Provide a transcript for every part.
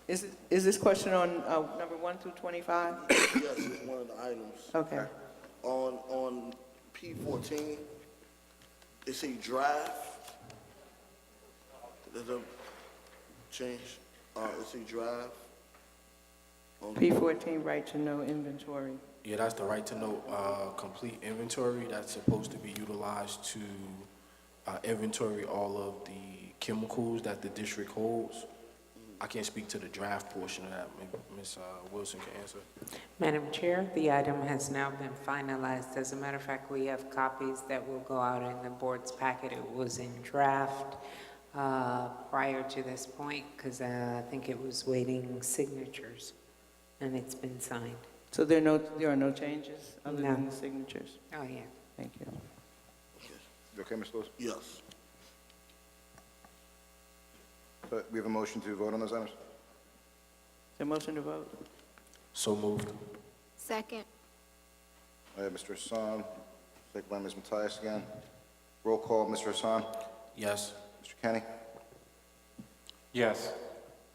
Is this question on number 1 through 25? Yes, it's one of the items. Okay. On P14, it's a draft. There's a change. It's a draft. P14, right to know inventory. Yeah, that's the right to know complete inventory that's supposed to be utilized to inventory all of the chemicals that the district holds. I can't speak to the draft portion of that. Maybe Ms. Wilson can answer. Madam Chair, the item has now been finalized. As a matter of fact, we have copies that will go out in the board's packet. It was in draft prior to this point because I think it was waiting signatures, and it's been signed. So there are no changes other No. than the signatures? Oh, yeah. Thank you. You okay, Mr. Lewis? Yes. So we have a motion to vote on those items? Is there a motion to vote? So moved. Second. I have Mr. Hassan, second by Ms. Mattias again. Roll call, Mr. Hassan, Yes. Mr. Kenny, Yes.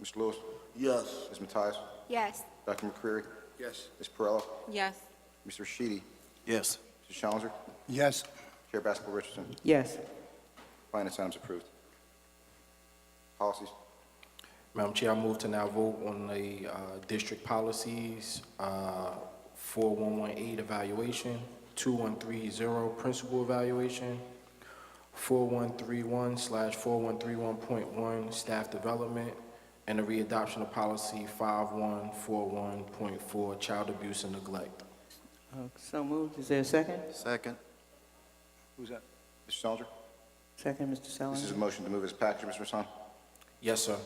Mr. Lewis, Yes. Ms. Mattias, Yes. Dr. McCreary, Yes. Ms. Perrella, Yes. Mr. Sheedy, Yes. Mr. Challenger, Yes. Chair Basketball Richardson. Yes. Finance items approved. Policies. Madam Chair, I move to now vote on the district policies, 4118 evaluation, 2130 principal evaluation, 4131/4131.1 staff development, and the readoption of policy 5141.4 child abuse and neglect. So moved. Is there a second? Second. Who's that? Mr. Challenger? Second, Mr. This is a Salinger. motion to move as a package, Mr. Hassan. Yes, sir.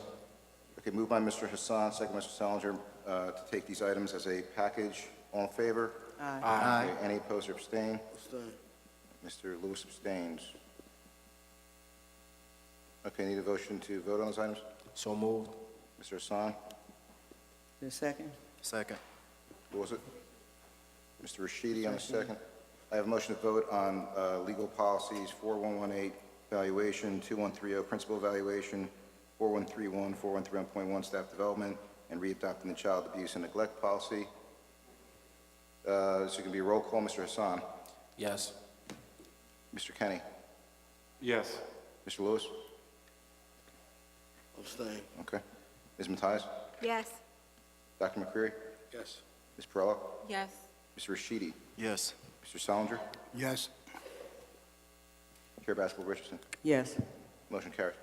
Okay, moved by Mr. Hassan, second by Mr. Salinger, to take these items as a package. All in favor? Aye. Okay, any opposed or abstain? Abstain. Mr. Lewis abstains. Okay, need a motion to vote on those items? So moved. Mr. Hassan, Is there a second? Second. who was it? Mr. Rashidi on the second. I have a motion to vote on legal policies 4118 evaluation, 2130 principal evaluation, 4131, 4131.1 staff development, and readopting the child abuse and neglect policy. This is going to be a roll call. Mr. Hassan, Yes. Mr. Kenny, Yes. Mr. Lewis. Abstain. Okay. Ms. Mattias, Yes. Dr. McCreary, Yes. Ms. Perrella, Yes. Mr. Rashidi, Yes. Mr. Salinger, Yes. Chair Basketball Richardson. Yes. Motion carries.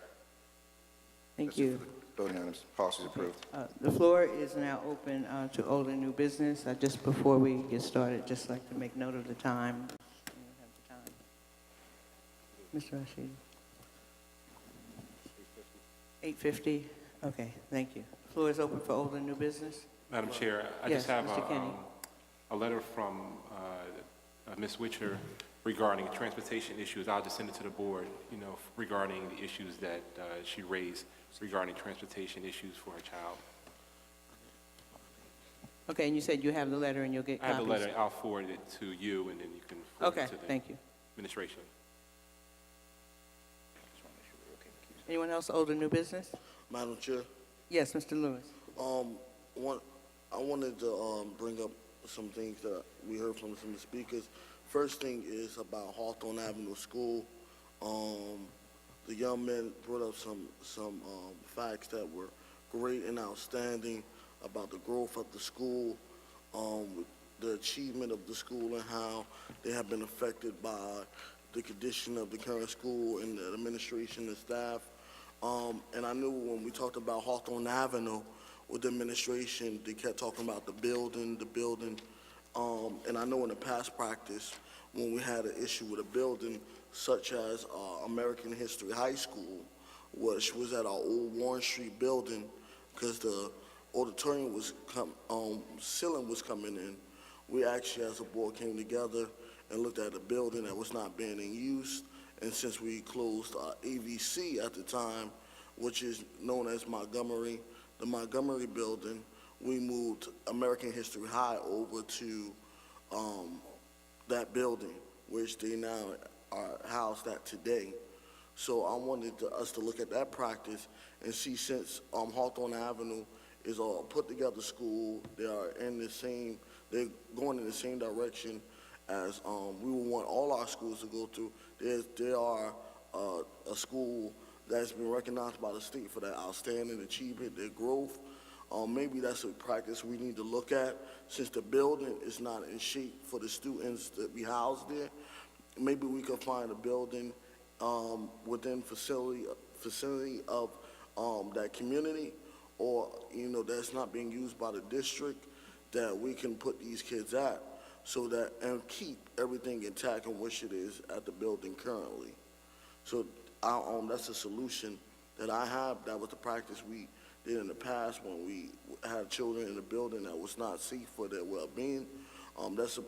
Thank That's it you. for the voting items. Policies approved. The floor is now open to old and new business. Just before we get started, just like to make note of the time. Mr. Rashid. 8:50. Okay, thank you. The floor is open for old and new business. Madam Chair, I Yes, just have Mr. Kenny. a letter from Ms. Witcher regarding transportation issues. I'll just send it to the board, regarding the issues that she raised regarding transportation issues for her child. Okay, and you said you have the letter and you'll get I copies? have the letter. I'll forward it to you, and then you can forward Okay, it to the thank you. administration. Anyone else old or new business? Madam Chair, Yes, Mr. Lewis. I wanted to bring up some things that we heard from some of the speakers. First thing is about Hawthorne Avenue School. The young men brought up some facts that were great and outstanding about the growth of the school, the achievement of the school, and how they have been affected by the condition of the current school and the administration and staff. And I knew when we talked about Hawthorne Avenue with the administration, they kept talking about the building. And I know in the past practice, when we had an issue with a building, such as American History High School, which was at our old Warren Street building, because the auditorium was ceiling was coming in, we actually as a board came together and looked at a building that was not being in use. And since we closed AVC at the time, which is known as Montgomery, the Montgomery building, we moved American History High over to that building, which they now are housed at today. So I wanted us to look at that practice and see, since Hawthorne Avenue is a put-together school, they're going in the same direction as we would want all our schools to go through. They are a school that's been recognized by the state for their outstanding achievement, their growth. Maybe that's a practice we need to look at, since the building is not in shape for the students to be housed there. Maybe we could find a building within vicinity of that community, or, that's not being used by the district, that we can put these kids at, so that, and keep everything intact in which it is at the building currently. So that's a solution that I have. That was the practice we did in the past when we had children in the building that was not safe for their well-being. That's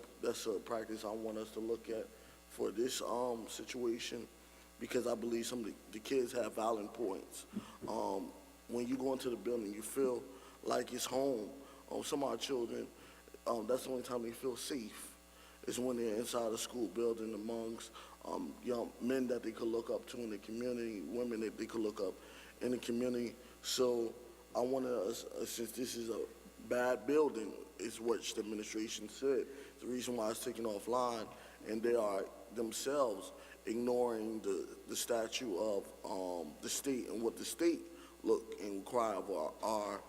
a practice I want us to look at for this situation, because I believe some of the kids have valid points. When you go into the building, you feel like it's home. Some of our children, that's the only time they feel safe, is when they're inside a school building amongst young men that they could look up to in the community, women that they could look up in the community. So I want to, since this is a bad building, is what the administration said, the reason why it's taken offline, and they are themselves ignoring the statute of the state and what the state look and require of our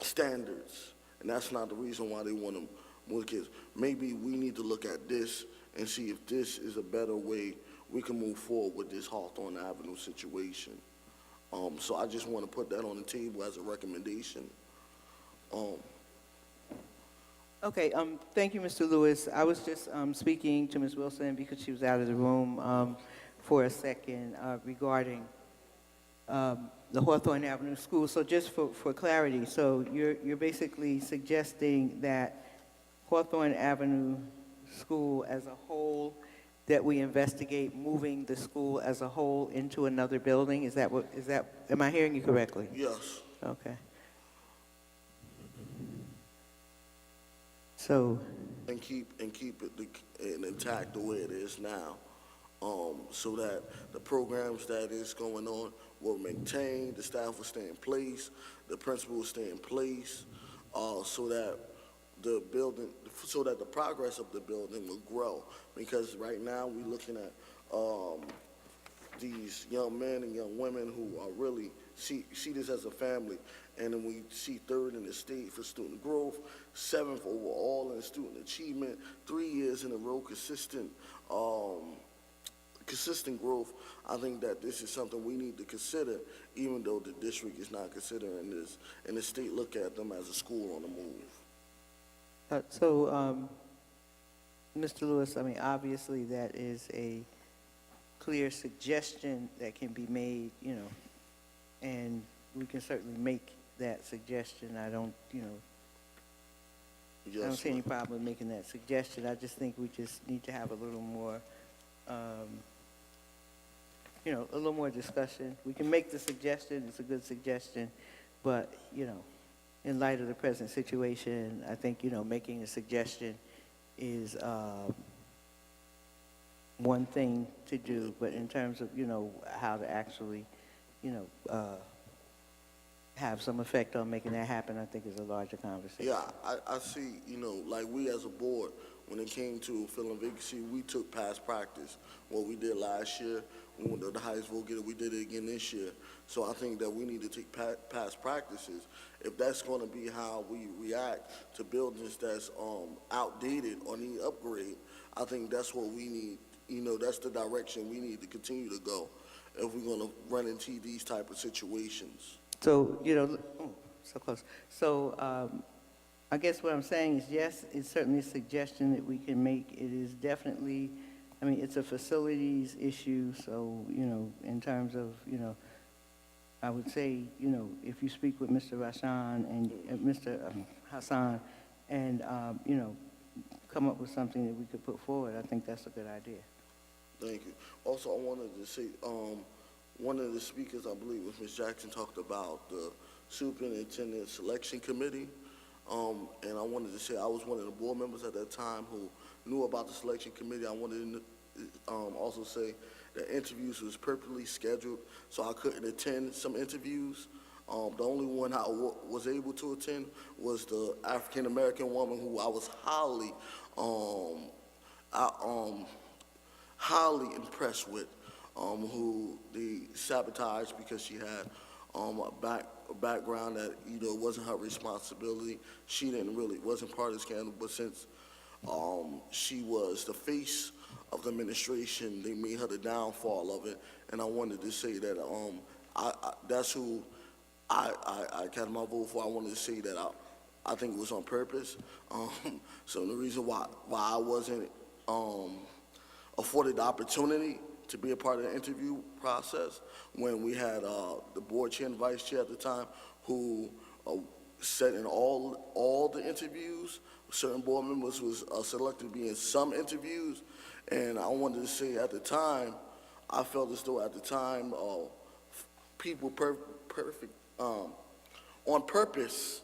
standards. And that's not the reason why they want to move kids. Maybe we need to look at this and see if this is a better way we can move forward with this Hawthorne Avenue situation. So I just want to put that on the table as a recommendation. Okay, thank you, Mr. Lewis. I was just speaking to Ms. Wilson because she was out of the room for a second regarding the Hawthorne Avenue School. So just for clarity, so you're basically suggesting that Hawthorne Avenue School as a whole, that we investigate moving the school as a whole into another building? Is that, am I hearing you correctly? Yes. Okay. So, And keep it intact the way it is now, so that the programs that is going on will maintain, the staff will stay in place, the principal will stay in place, so that the progress of the building will grow. Because right now we're looking at these young men and young women who are really see this as a family, and then we see third in the state for student growth, 7th overall in student achievement, 3 years in a row consistent growth. I think that this is something we need to consider, even though the district is not considering this, and the state look at them as a school on the move. Mr. Lewis, I mean, obviously that is a clear suggestion that can be made, and we can certainly make that suggestion. I don't see any problem with making that suggestion. I just think we just need to have a little more, a little more discussion. We can make the suggestion, it's a good suggestion, but, in light of the present situation, I think, making a suggestion is one thing to do, but in terms of, how to actually, have some effect on making that happen, I think is a larger conversation. Yeah, I see, like we as a board, when it came to filling vacancy, we took past practice. What we did last year, we went to the highest vote getter, we did it again this year. So I think that we need to take past practices. If that's going to be how we react to buildings that's outdated or need upgrade, I think that's what we need. That's the direction we need to continue to go if we're going to run into these type of situations. So, so close. So, I guess what I'm saying is, yes, it's certainly a suggestion that we can make. It is definitely, I mean, it's a facilities issue, so, in terms of, I would say, if you speak with Mr. Rashan and Mr. Hassan and, come up with something that we could put forward, I think that's a good idea. Thank you. Also, I wanted to say, one of the speakers, I believe, was Ms. Jackson, talked about the superintendent selection committee. And I wanted to say I was one of the board members at that time who knew about the selection committee. I wanted also say that interviews was purposely scheduled, so I couldn't attend some interviews. The only one I was able to attend was the African-American woman who I was highly impressed with, who they sabotaged because she had a background that wasn't her responsibility. She wasn't part of the scandal, but since she was the face of the administration, they made her the downfall of it. And I wanted to say that that's who I cast my vote for. I wanted to say that I think it was on purpose. So the reason why I wasn't afforded the opportunity to be a part of the interview process when we had the board chair and vice chair at the time who sat in all the interviews. Certain board members was selected to be in some interviews, and I wanted to say at the time, I felt as though at the time people on purpose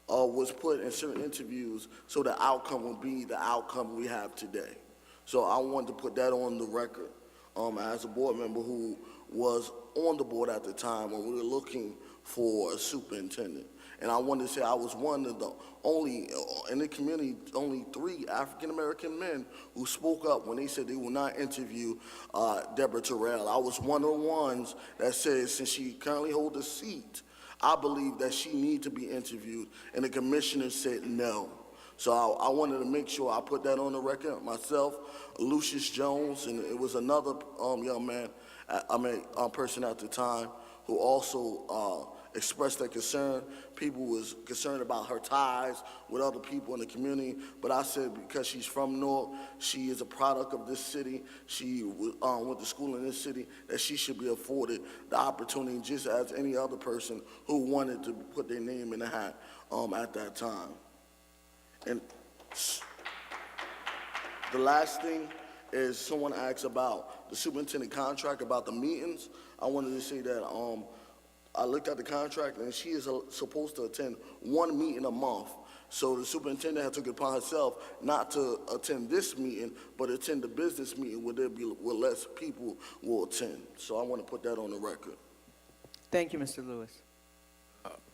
was put in certain interviews so the outcome would be the outcome we have today. So I wanted to put that on the record as a board member who was on the board at the time when we were looking for a superintendent. And I wanted to say I was one of the only, in the community, only 3 African-American men who spoke up when they said they would not interview Deborah Terrell. I was one of the ones that said since she currently holds a seat, I believe that she needs to be interviewed, and the commissioner said no. So I wanted to make sure I put that on the record. Myself, Lucius Jones, and it was another young man, person at the time who also expressed their concern. People was concerned about her ties with other people in the community, but I said because she's from Newark, she is a product of this city, she went to school in this city, that she should be afforded the opportunity just as any other person who wanted to put their name in the hat at that time. And the last thing is someone asked about the superintendent contract, about the meetings. I wanted to say that I looked at the contract, and she is supposed to attend 1 meeting a month. So the superintendent had took it upon herself not to attend this meeting, but attend the business meeting where less people will attend. So I want to put that on the record. Thank you, Mr. Lewis.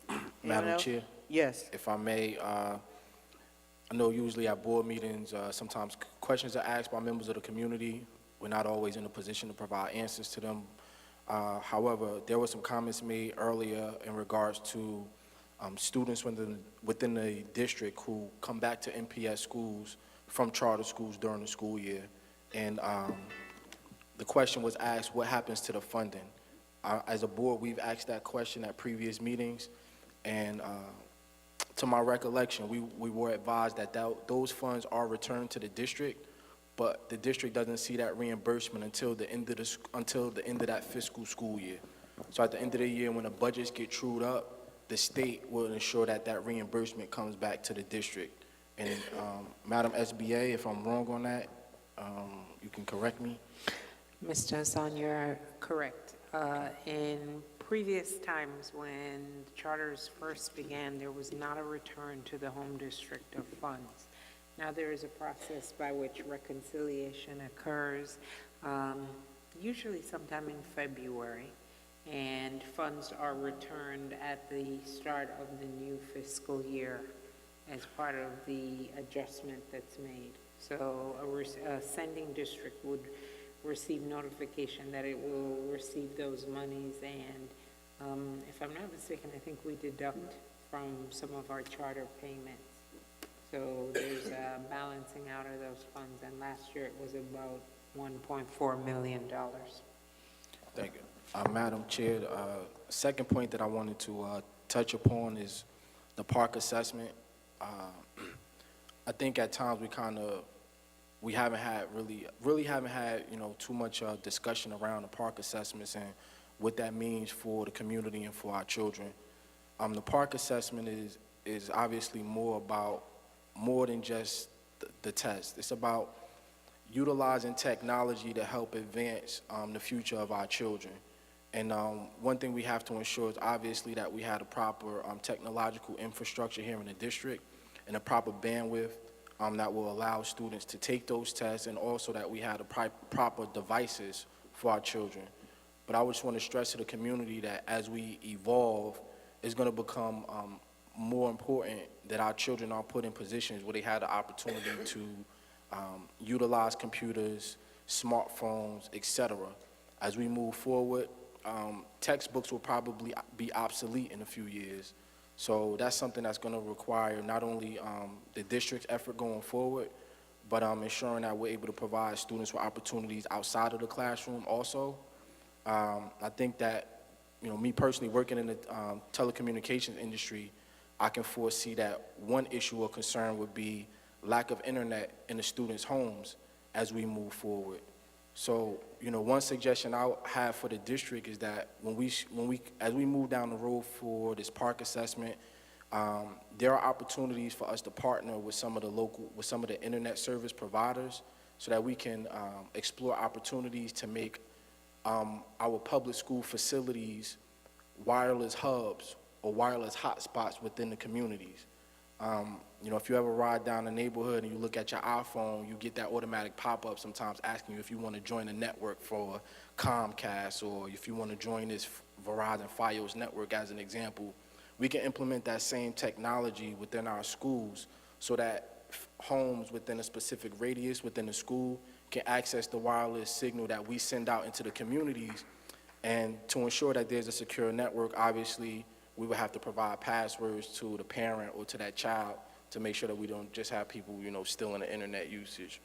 Anyone Madam else? Chair, Yes. if I may, I know usually at board meetings, sometimes questions are asked by members of the community. We're not always in a position to provide answers to them. However, there were some comments made earlier in regards to students within the district who come back to NPS schools from charter schools during the school year. And the question was asked, what happens to the funding? As a board, we've asked that question at previous meetings, and to my recollection, we were advised that those funds are returned to the district, but the district doesn't see that reimbursement until the end of that fiscal school year. So at the end of the year, when the budgets get trued up, the state will ensure that that reimbursement comes back to the district. And Madam SBA, if I'm wrong on that, you can correct me. Mr. Hassan, you're correct. In previous times when charters first began, there was not a return to the home district of funds. Now there is a process by which reconciliation occurs, usually sometime in February, and funds are returned at the start of the new fiscal year as part of the adjustment that's made. So a sending district would receive notification that it will receive those monies, and if I'm not mistaken, I think we deduct from some of our charter payments. So there's a balancing out of those funds, and last year it was about $1.4 million. Thank you. Madam Chair, second point that I wanted to touch upon is the park assessment. I think at times we haven't had really haven't had, too much discussion around the park assessments and what that means for the community and for our children. The park assessment is obviously more than just the test. It's about utilizing technology to help advance the future of our children. And one thing we have to ensure is obviously that we have the proper technological infrastructure here in the district and the proper bandwidth that will allow students to take those tests, and also that we have the proper devices for our children. But I just want to stress to the community that as we evolve, it's going to become more important that our children are put in positions where they have the opportunity to utilize computers, smartphones, etc. As we move forward, textbooks will probably be obsolete in a few years. So that's something that's going to require not only the district's effort going forward, but ensuring that we're able to provide students with opportunities outside of the classroom also. I think that, me personally working in the telecommunications industry, I can foresee that one issue or concern would be lack of internet in the students' homes as we move forward. So, one suggestion I have for the district is that as we move down the road for this park assessment, there are opportunities for us to partner with some of the internet service providers so that we can explore opportunities to make our public school facilities wireless hubs or wireless hotspots within the communities. If you ever ride down the neighborhood and you look at your iPhone, you get that automatic pop-up sometimes asking you if you want to join a network for Comcast, or if you want to join this Verizon Fios network as an example. We can implement that same technology within our schools so that homes within a specific radius within the school can access the wireless signal that we send out into the communities. And to ensure that there's a secure network, obviously, we would have to provide passwords to the parent or to that child to make sure that we don't just have people, stealing the internet usage.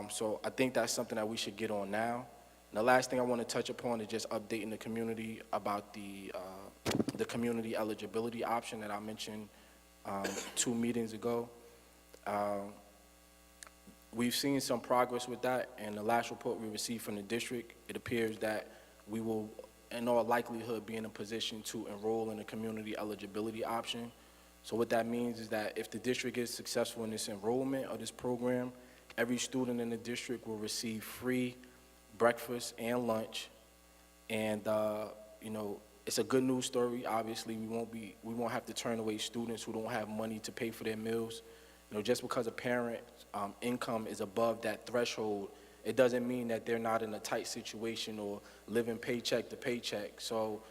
So I think that's something that we should get on now. And the last thing I want to touch upon is just updating the community about the community eligibility option that I mentioned 2 meetings ago. We've seen some progress with that, and the last report we received from the district, it appears that we will, in all likelihood, be in a position to enroll in a community eligibility option. So what that means is that if the district is successful in this enrollment of this program, every student in the district will receive free breakfast and lunch. And, it's a good news story. Obviously, we won't have to turn away students who don't have money to pay for their meals. Just because a parent's income is above that threshold, it doesn't mean that they're not in a tight situation or living paycheck to paycheck. So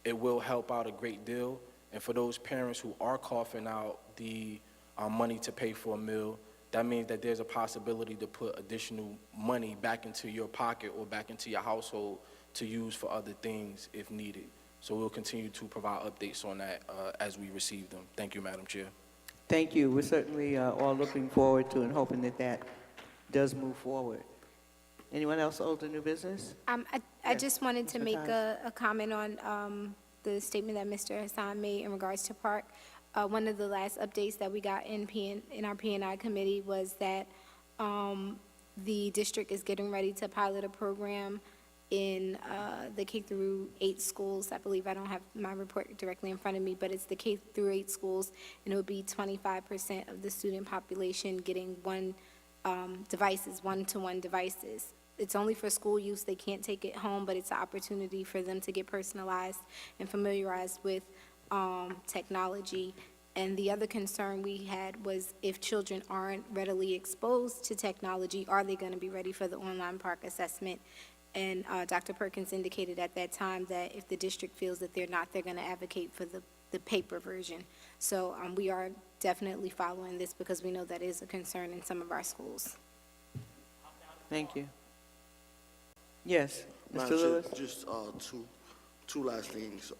it will help out a great deal. And for those parents who are coughing out the money to pay for a meal, that means that there's a possibility to put additional money back into your pocket or back into your household to use for other things if needed. So we'll continue to provide updates on that as we receive them. Thank you, Madam Chair. Thank you. We're certainly all looking forward to and hoping that that does move forward. Anyone else old or new business? I Yes, just wanted to Mr. make Tynes. a comment on the statement that Mr. Hassan made in regards to park. One of the last updates that we got in our P&I committee was that the district is getting ready to pilot a program in the K-8 schools. I believe I don't have my report directly in front of me, but it's the K-8 schools, and it would be 25% of the student population getting one-to-one devices. It's only for school use. They can't take it home, but it's an opportunity for them to get personalized and familiarized with technology. And the other concern we had was if children aren't readily exposed to technology, are they going to be ready for the online park assessment? And Dr. Perkins indicated at that time that if the district feels that they're not, they're going to advocate for the paper version. So we are definitely following this because we know that is a concern in some of our schools. Thank you. Yes, Mr. Madam Chair, Lewis? just two last things.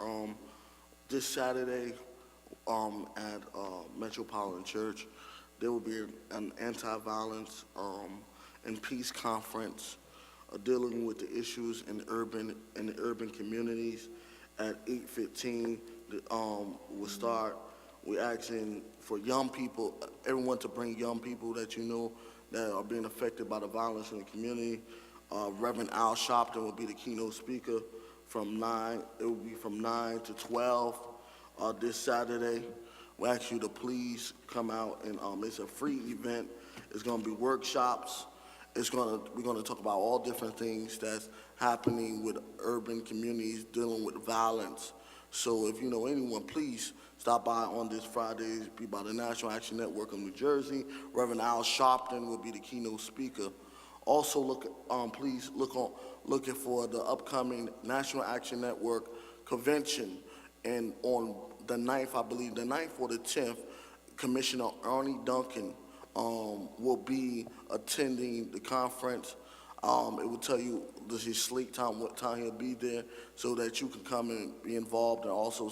This Saturday at Metropolitan Church, there will be an anti-violence and peace conference dealing with the issues in the urban communities at 8:15. We'll start. We're asking for young people, everyone to bring young people that you know that are being affected by the violence in the community. Reverend Al Sharpton will be the keynote speaker from 9. It will be from 9 to 12 this Saturday. We ask you to please come out, and it's a free event. It's going to be workshops. We're going to talk about all different things that's happening with urban communities dealing with violence. So if you know anyone, please stop by on this Friday. It'll be by the National Action Network of New Jersey. Reverend Al Sharpton will be the keynote speaker. Also, please looking for the upcoming National Action Network convention, and on the 9th, I believe, the 9th or the 10th, Commissioner Arnie Duncan will be attending the conference. It will tell you his slate time, what time he'll be there, so that you can come and be involved, and also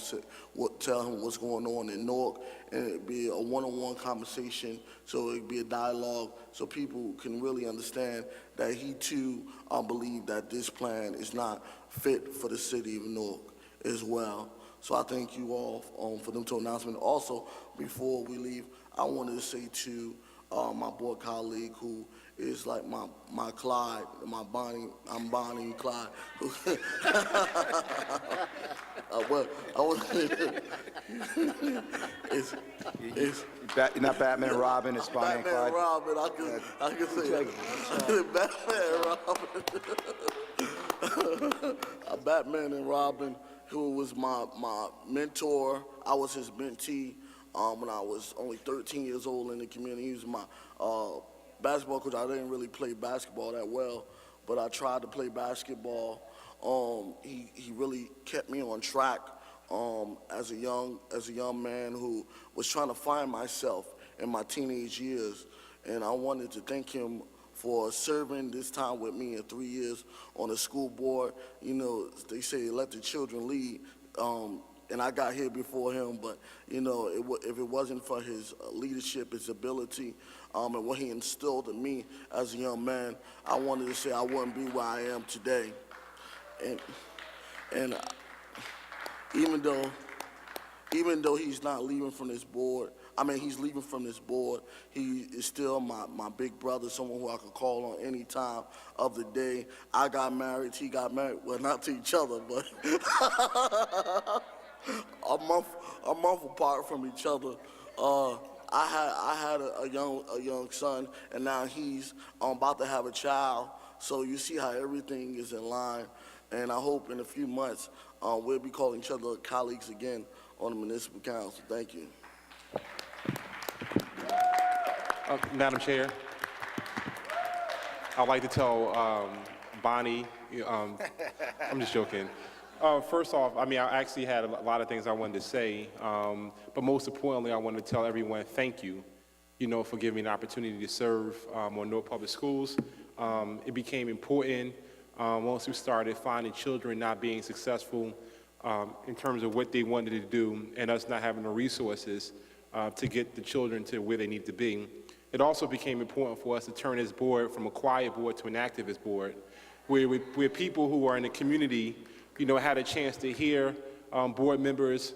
tell him what's going on in Newark. And it'll be a one-on-one conversation, so it'll be a dialogue, so people can really understand that he too believe that this plan is not fit for the city of Newark as well. So I thank you all for them two announcements. Also, before we leave, I wanted to say to my board colleague, who is like my Clyde, my Bonnie, I'm Bonnie and Clyde. Well, I was You're not Batman and Robin, it's Bonnie and Batman Clyde. Robin, I can say that. Batman Robin. Batman and Robin, who was my mentor. I was his mentee when I was only 13 years old in the community. He was my basketball coach. I didn't really play basketball that well, but I tried to play basketball. He really kept me on track as a young man who was trying to find myself in my teenage years, and I wanted to thank him for serving this time with me in 3 years on the school board. You know, they say let the children lead, and I got here before him, but, you know, if it wasn't for his leadership, his ability, and what he instilled in me as a young man, I wanted to say I wouldn't be where I am today. And even though he's not leaving from this board, he's leaving from this board, he is still my big brother, someone who I can call on any time of the day. I got married, he got married, well, not to each other, but a month apart from each other. I had a young son, and now he's about to have a child. So you see how everything is in line, and I hope in a few months we'll be calling each other colleagues again on the municipal council. Thank you. Madam Chair, I'd like to tell Bonnie, I'm just joking. First off, I actually had a lot of things I wanted to say, but most importantly, I wanted to tell everyone thank you, for giving me an opportunity to serve on Newark Public Schools. It became important once we started finding children not being successful in terms of what they wanted to do, and us not having the resources to get the children to where they need to be. It also became important for us to turn this board from a quiet board to an activist board, where people who are in the community, had a chance to hear board members,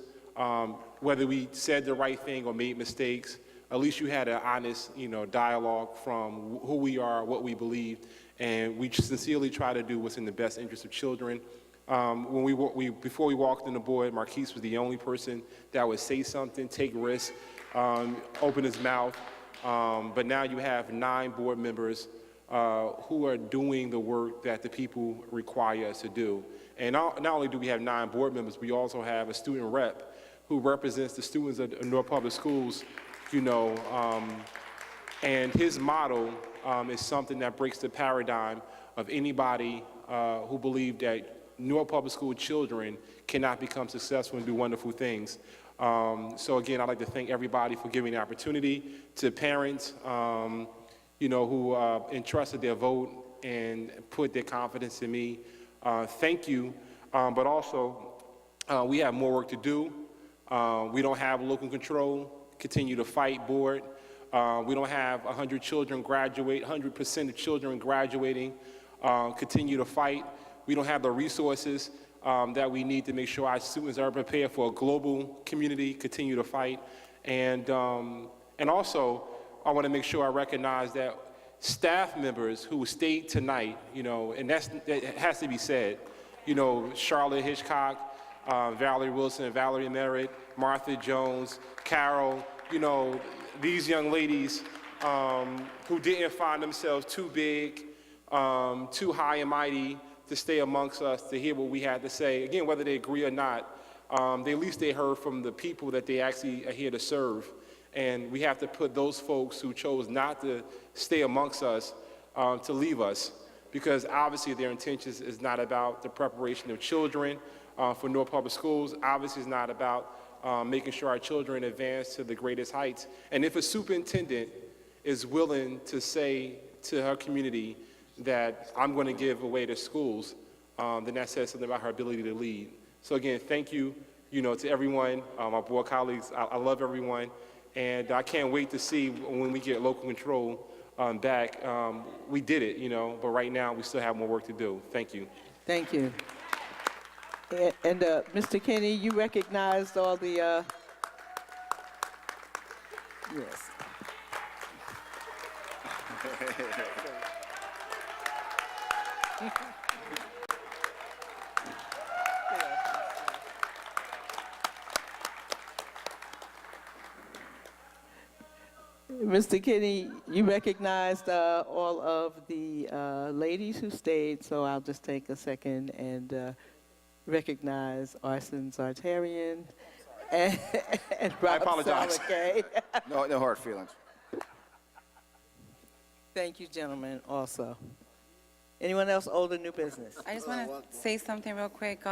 whether we said the right thing or made mistakes. At least you had an honest, dialogue from who we are, what we believe, and we sincerely try to do what's in the best interest of children. Before we walked in the board, Marquise was the only person that would say something, take risks, open his mouth. But now you have 9 board members who are doing the work that the people require us to do. And not only do we have 9 board members, we also have a student rep who represents the students of Newark Public Schools, and his motto is something that breaks the paradigm of anybody who believe that Newark Public School children cannot become successful and do wonderful things. So again, I'd like to thank everybody for giving the opportunity, to parents, who entrusted their vote and put their confidence in me. Thank you, but also we have more work to do. We don't have local control. Continue to fight, board. We don't have 100 children graduate, 100% of children graduating. Continue to fight. We don't have the resources that we need to make sure our students are prepared for a global community. Continue to fight. And also, I want to make sure I recognize that staff members who stayed tonight, and that has to be said, Charlotte Hitchcock, Valerie Wilson, Valerie Merritt, Martha Jones, Carol, these young ladies who didn't find themselves too big, too high and mighty to stay amongst us, to hear what we had to say. Again, whether they agree or not, at least they heard from the people that they actually are here to serve. And we have to put those folks who chose not to stay amongst us to leave us, because obviously their intentions is not about the preparation of children for Newark Public Schools. Obviously it's not about making sure our children advance to the greatest heights. And if a superintendent is willing to say to her community that I'm going to give away the schools, then that says something about her ability to lead. So again, thank you, to everyone, my board colleagues. I love everyone, and I can't wait to see when we get local control back. We did it, but right now we still have more work to do. Thank you. Thank you. And Mr. Kenny, you recognized all the, yes. Mr. Kenny, you recognized all of the ladies who stayed, so I'll just take a second and recognize Arson Zartarian and Rob apologize. Salakay. No hard feelings. Thank you, gentlemen, also. Anyone else old or new business? I just want to say something real quick.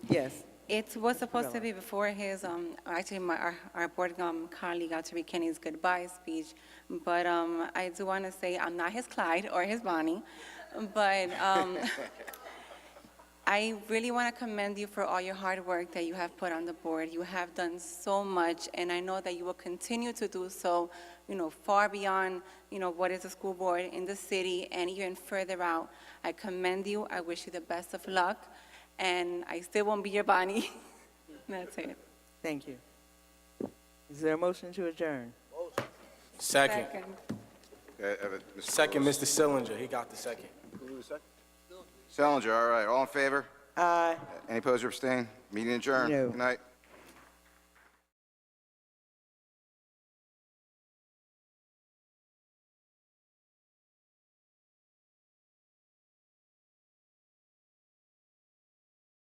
Yes. It was supposed to be before his, actually, our board colleague, Dr. Kenny's goodbye speech, but I do want to say I'm not his Clyde or his Bonnie, but I really want to commend you for all your hard work that you have put on the board. You have done so much, and I know that you will continue to do so, far beyond, what is a school board in the city and even further out. I commend you. I wish you the best of luck, and I still won't be your Bonnie. That's it. Thank you. Is there a motion to adjourn? Second. Okay, Mr. Second, Lewis. Mr. Sillinger, he got the second. Sellinger, all right, all in favor? Aye. Any opposed or abstain? Meeting adjourned. No. Good night.